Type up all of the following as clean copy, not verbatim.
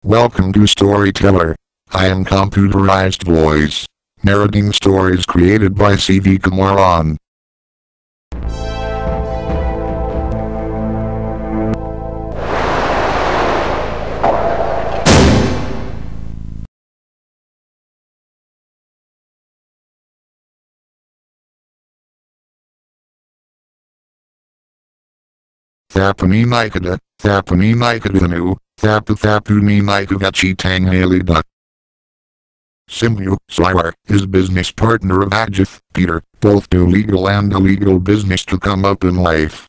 Welcome to Storyteller. I am computerized voice, narrating stories created by Kumar.C. Thapani Nikada, Thapani Nikadanu, Thapuni Nikagachi Tanghalida. Simbu, Sire, his business partner of Ajith, Peter, both do legal and illegal business to come up in life.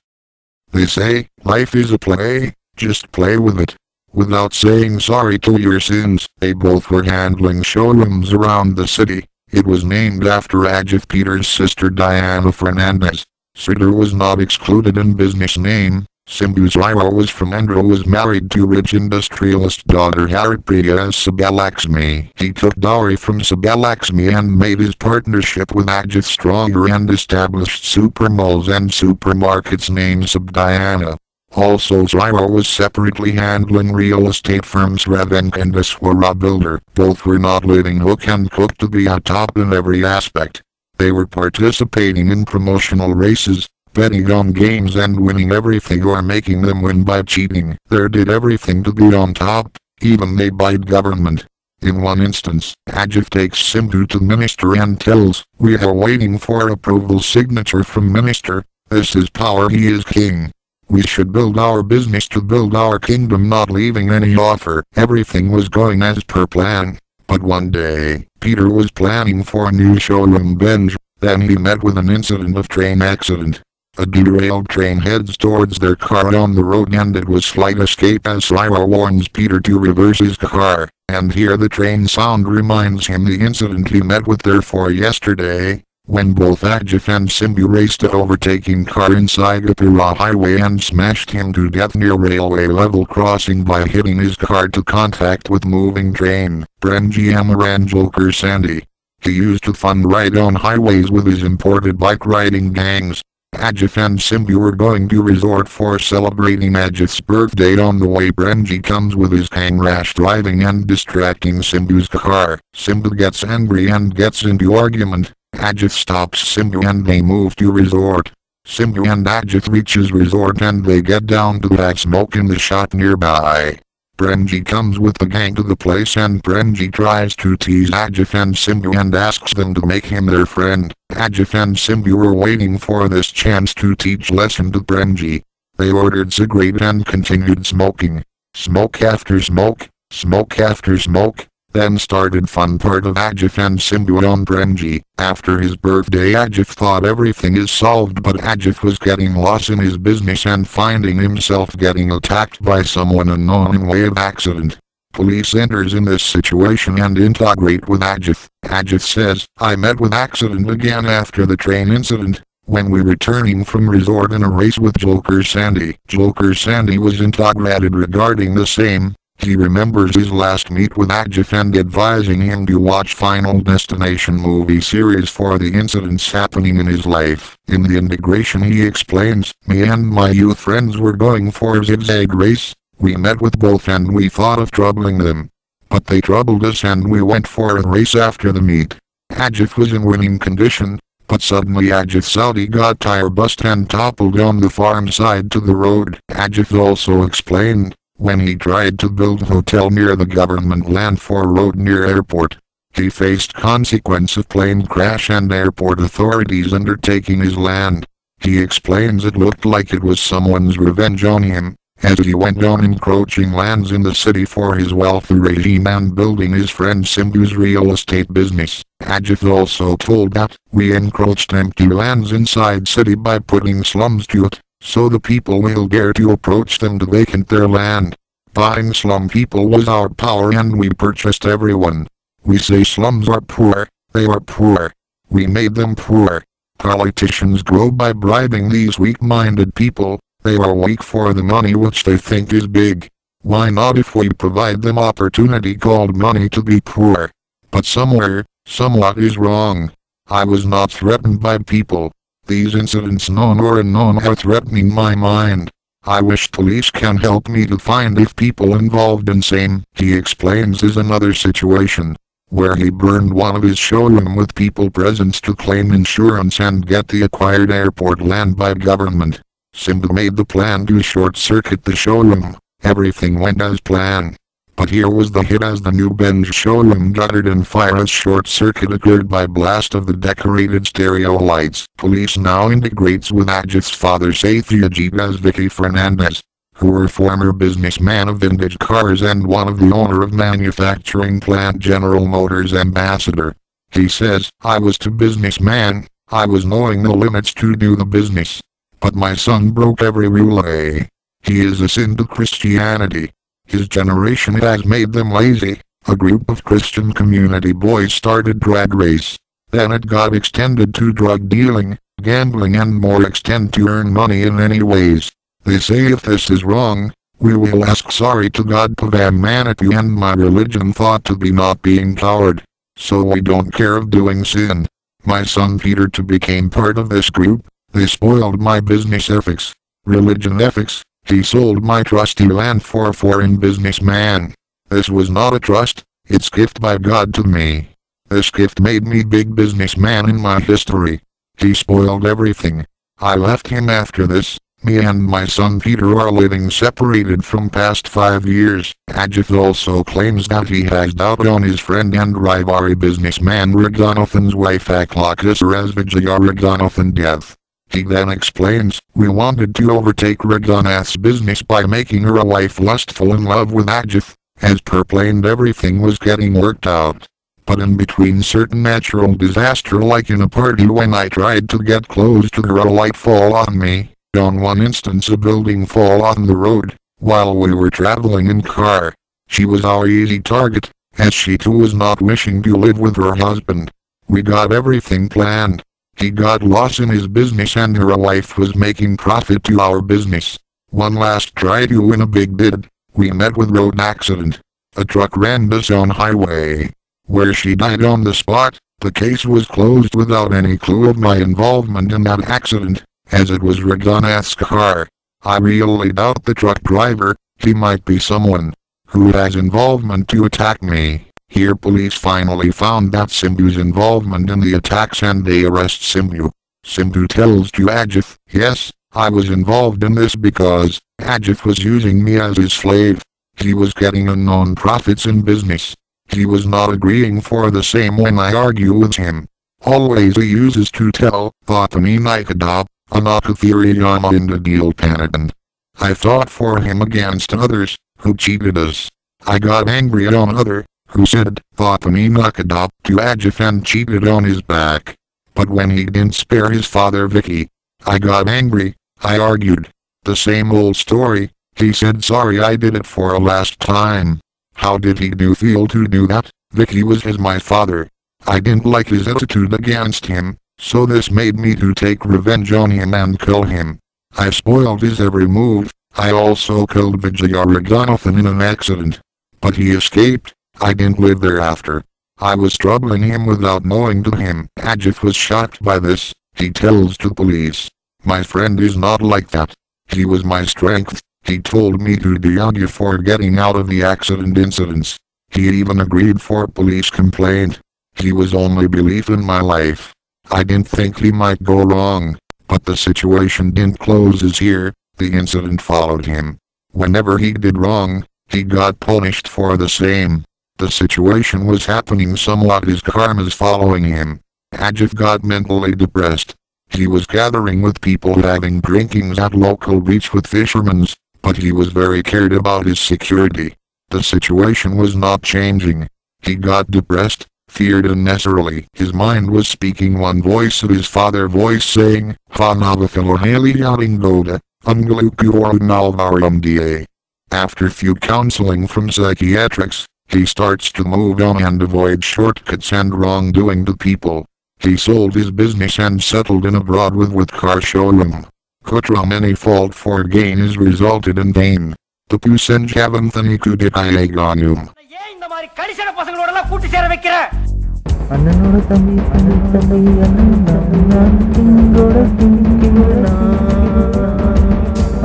They say, life is a play, just play with it. Without saying sorry to your sins, they both were handling showrooms around the city. It was named after Ajith Peter's sister Diana Fernandez. Sridhar was not excluded in business name. Simbu's Ira was from Andhra, was married to rich industrialist daughter Haripriya as Subalaxmi. He took dowry from Subalaxmi and made his partnership with Ajith stronger and established supermalls and supermarkets named Subdiana. Also Ira was separately handling real estate firms Revenk and Aswara Builder. Both were not letting hook and cook to be at top in every aspect. They were participating in promotional races, betting on games and winning everything or making them win by cheating. They did everything to be on top, even they bite government. In one instance, Ajith takes Simbu to minister and tells, "We are waiting for approval signature from minister. This is power, he is king. We should build our business to build our kingdom, not leaving any offer." Everything was going as per plan. But one day, Peter was planning for a new showroom bench. Then he met with an incident of train accident. A derailed train heads towards their car on the road and it was flight escape as Ira warns Peter to reverse his car. And here the train sound reminds him the incident he met with therefore yesterday, when both Ajith and Simbu raced a overtaking car inside Gapura highway and smashed him to death near railway level crossing by hitting his car to contact with moving train. Brenji Amaran Joker Sandy. He used to fun ride on highways with his imported bike riding gangs. Ajith and Simbu were going to resort for celebrating Ajith's birthday. On the way Brenji comes with his gang rash driving and distracting Simbu's car. Simbu gets angry and gets into argument. Ajith stops Simbu and they move to resort. Simbu and Ajith reaches resort and they get down to pack smoke in the shop nearby. Brenji comes with the gang to the place and Brenji tries to tease Ajith and Simbu and asks them to make him their friend. Ajith and Simbu were waiting for this chance to teach lesson to Brenji. They ordered cigarette and continued smoking. Smoke after smoke, smoke after smoke. Then started fun part of Ajith and Simbu on Brenji. After his birthday Ajith thought everything is solved, but Ajith was getting lost in his business and finding himself getting attacked by someone unknown in way of accident. Police enters in this situation and integrate with Ajith. Ajith says, "I met with accident again after the train incident, when we returning from resort in a race with Joker Sandy." Joker Sandy was integrated regarding the same. He remembers his last meet with Ajith and advising him to watch Final Destination movie series for the incidents happening in his life. In the integration he explains, "Me and my youth friends were going for a zigzag race. We met with both and we thought of troubling them. But they troubled us and we went for a race after the meet. Ajith was in winning condition, but suddenly Ajith's Audi got tire bust and toppled on the farm side to the road." Ajith also explained, when he tried to build a hotel near the government land for road near airport, he faced consequence of plane crash and airport authorities undertaking his land. He explains it looked like it was someone's revenge on him, as he went on encroaching lands in the city for his welfare regime and building his friend Simbu's real estate business. Ajith also told that, "We encroached empty lands inside city by putting slums to it, so the people will dare to approach them to vacate their land. Buying slum people was our power and we purchased everyone. We say slums are poor, they are poor. We made them poor. Politicians grow by bribing these weak-minded people. They are weak for the money which they think is big. Why not if we provide them opportunity called money to be poor? But somewhere, somewhat is wrong. I was not threatened by people. These incidents known or unknown are threatening my mind. I wish police can help me to find if people involved in same, he explains, is another situation, where he burned one of his showroom with people present to claim insurance and get the acquired airport land by government. Simbu made the plan to short-circuit the showroom. Everything went as planned. But here was the hit as the new Benj showroom guttered and fire as short-circuit occurred by blast of the decorated stereo lights. Police now integrates with Ajith's father Ajith as Vicky Fernandez, who were former businessman of vintage cars and one of the owner of manufacturing plant General Motors ambassador. He says, I was to businessman, I was knowing no limits to do the business. But my son broke every rule. He is a sin to Christianity. His generation has made them lazy. A group of Christian community boys started drag race. Then it got extended to drug dealing, gambling and more extend to earn money in any ways. They say if this is wrong, we will ask sorry to God Pavamanatu and my religion thought to be not being coward. So we don't care of doing sin. My son Peter to became part of this group. They spoiled my business ethics. Religion ethics. He sold my trusty land for a foreign businessman. This was not a trust, it's gift by God to me. This gift made me big businessman in my history. He spoiled everything. I left him after this. Me and my son Peter are living separated from past 5 years. Ajith also claims that he has doubt on his friend and rivalry businessman Raghunathan's wife Aklakasar as Vijaya Raghunathan death. He then explains, we wanted to overtake Raghunath's business by making her a wife lustful in love with Ajith. As per planned everything was getting worked out. But in between certain natural disaster like in a party when I tried to get close to her a light fall on me. On one instance a building fall on the road, while we were traveling in car. She was our easy target, as she too was not wishing to live with her husband. We got everything planned. He got lost in his business and her wife was making profit to our business. One last try to win a big bid, we met with road accident. A truck rammed us on highway, where she died on the spot. The case was closed without any clue of my involvement in that accident, as it was Raghunath's car. I really doubt the truck driver. He might be someone who has involvement to attack me. Here police finally found out Simbu's involvement in the attacks and they arrest Simbu. Simbu tells to Ajith, yes, I was involved in this because Ajith was using me as his slave. He was getting unknown profits in business. He was not agreeing for the same when I argue with him. Always he uses to tell, Thothami Nikadab, Anakathiriyama in the deal panitan. I fought for him against others, who cheated us. I got angry on other, who said, Thothami Nikadab, to Ajith and cheated on his back. But when he didn't spare his father Vicky, I got angry, I argued. The same old story, he said sorry I did it for a last time. How did he feel to do that? Vicky was my father. I didn't like his attitude against him, so this made me to take revenge on him and kill him. I spoiled his every move. I also killed Vijaya Raghunathan in an accident. But he escaped. I didn't live thereafter. I was troubling him without knowing to him. Ajith was shocked by this. He tells to police, my friend is not like that. He was my strength. He told me to argue for getting out of the accident incidents. He even agreed for police complaint. He was only belief in my life. I didn't think he might go wrong. But the situation didn't close as here. The incident followed him. Whenever he did wrong, he got punished for the same. The situation was happening somewhat, his karma's following him. Ajith got mentally depressed. He was gathering with people having drinkings at local beach with fishermen, but he was very cared about his security. The situation was not changing. He got depressed, feared unnecessarily. His mind was speaking one voice of his father voice saying, Hanavathilorhali Yadingoda, Ungalukuorunalvarumda. After few counseling from psychiatrics, he starts to move on and avoid shortcuts and wrongdoing to people. He sold his business and settled in abroad with car showroom. Kutram any fault for gain is resulted in vain. The Pusenjavanthani Kudikayaganum.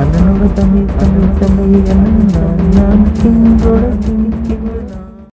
அண்ணனோட தம்பி தம்பி தம்பி என்ன நான் கிங்கோட